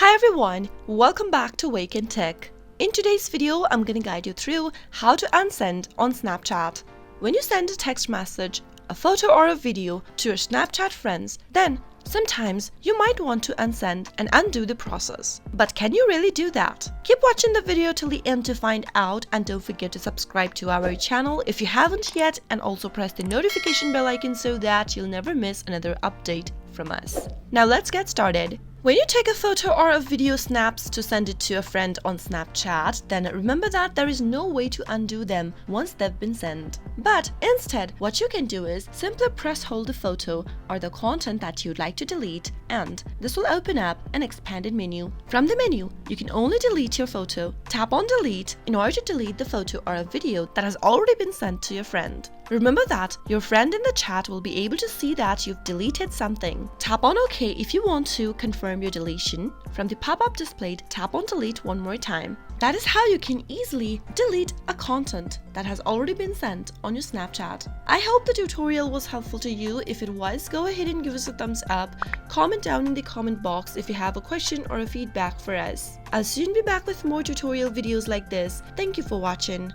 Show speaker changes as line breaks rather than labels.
Hi everyone, welcome back to Wake&Tech. In today's video, I'm gonna guide you through how to unsend on Snapchat. When you send a text message, a photo or a video to your Snapchat friends, then sometimes you might want to unsend and undo the process. But can you really do that? Keep watching the video till the end to find out, and don't forget to subscribe to our channel if you haven't yet, and also press the notification bell icon so that you'll never miss another update from us. Now let's get started. When you take a photo or a video snaps to send it to a friend on Snapchat, then remember that there is no way to undo them once they've been sent. But instead, what you can do is simply press hold the photo or the content that you'd like to delete, and this will open up an expanded menu. From the menu, you can only delete your photo. Tap on delete in order to delete the photo or a video that has already been sent to your friend. Remember that your friend in the chat will be able to see that you've deleted something. Tap on OK if you want to confirm your deletion. From the pop-up displayed, tap on delete one more time. That is how you can easily delete a content that has already been sent on your Snapchat. I hope the tutorial was helpful to you. If it was, go ahead and give us a thumbs up. Comment down in the comment box if you have a question or a feedback for us. I'll soon be back with more tutorial videos like this. Thank you for watching.